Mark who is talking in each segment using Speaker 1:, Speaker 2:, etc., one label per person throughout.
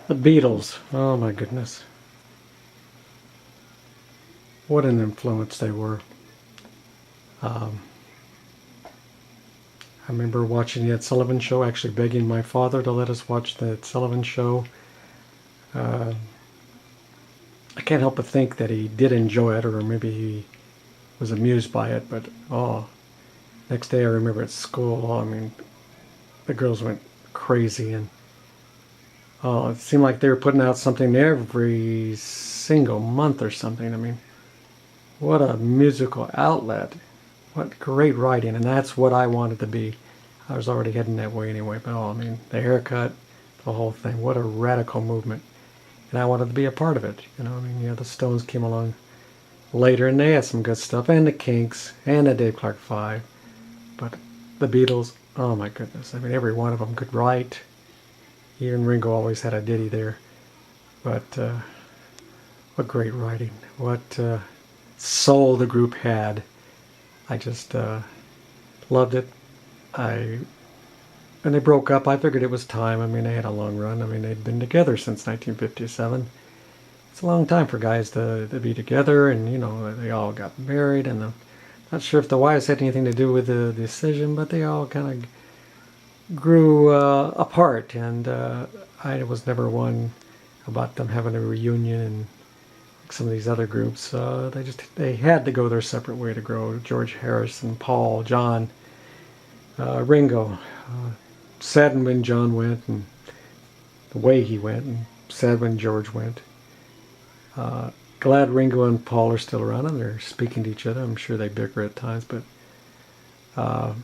Speaker 1: The Beatles. Oh my goodness. What an influence they were. Um, I remember watching the Ed Sullivan Show, actually begging my father to let us watch the Ed Sullivan Show. Uh, I can't help but think that he did enjoy it, or maybe he was amused by it, but oh, next day I remember at school, I mean, the girls went crazy, and oh, it seemed like they were putting out something every single month or something. I mean, what a musical outlet. What great writing, and that's what I wanted to be. I was already heading that way anyway, but oh, I mean, the haircut, the whole thing, what a radical movement. And I wanted to be a part of it. You know, I mean, the Stones came along later, and they had some good stuff, and the Kinks, and the Dave Clark Five. But the Beatles, oh my goodness, I mean, every one of them could write. Even Ringo always had a ditty there. But what great writing. What soul the group had. I just loved it. When they broke up, I figured it was time. I mean, they had a long run. I mean, they'd been together since 1957. It's a long time for guys to be together, and you know, they all got married, and not sure if the wives had anything to do with the decision, but they all kind of grew apart, and I was never one about them having a reunion, and some of these other groups, they had to go their separate way to grow. George Harrison, Paul, John, Ringo. Saddened when John went, and the way he went, and sad when George went. Glad Ringo and Paul are still around, and they're speaking to each other. I'm sure they bicker at times, but I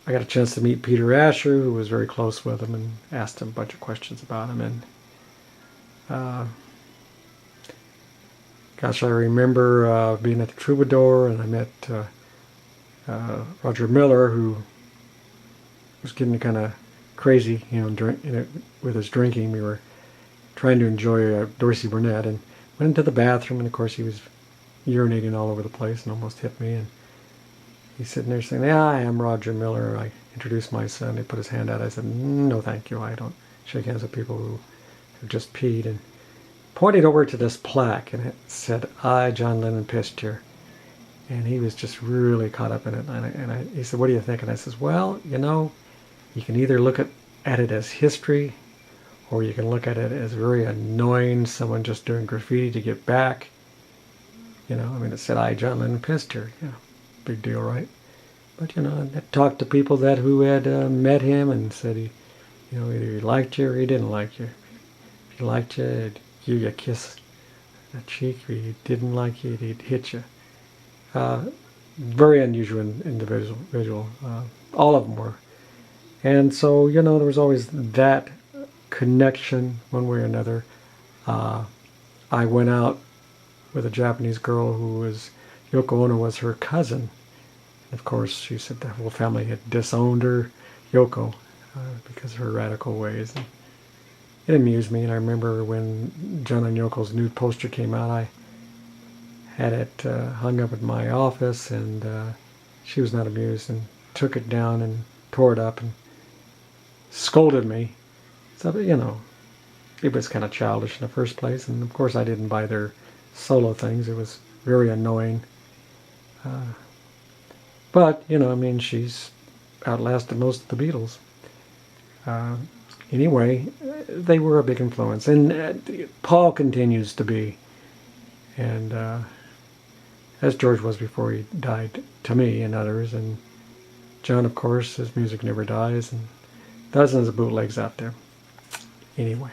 Speaker 1: got a chance to meet Peter Asher, who was very close with him, and asked him a bunch of questions about him. And gosh, I remember being at the Troubadour, and I met Roger Miller, who was getting kind of crazy, with his drinking. We were trying to enjoy Dorsey Burnett, and went into the bathroom, and of course he was urinating all over the place and almost hit me. And he's sitting there saying, "Yeah, I am Roger Miller." I introduced myself. He put his hand out. I said, "No, thank you. I don't shake hands with people who have just peed." And pointed over to this plaque, and it said, "I, John Lennon, pissed here." And he was just really caught up in it. And he said, "What do you think?" And I says, "Well, you can either look at it as history, or you can look at it as very annoying, someone just doing graffiti to get back. I mean, it said, 'I, John Lennon, pissed here.' Yeah, big deal, right?" But, I talked to people who had met him and said either he liked you or he didn't like you. If he liked you, he'd give you a kiss on the cheek. If he didn't like you, he'd hit you. Very unusual individual. All of them were. And so, there was always that connection one way or another. I went out with a Japanese girl Yoko Ono was her cousin. And of course, she said the whole family had disowned her, Yoko, because of her radical ways. And it amused me, and I remember when John and Yoko's new poster came out, I had it hung up in my office, and she was not amused and took it down and tore it up and scolded me. So, it was kind of childish in the first place, and of course I didn't buy their solo things. It was very annoying. But, she's outlasted most of the Beatles. Anyway, they were a big influence, and Paul continues to be, and as George was before he died, to me and others, and John, of course, his music never dies, and dozens of bootlegs out there. Anyway.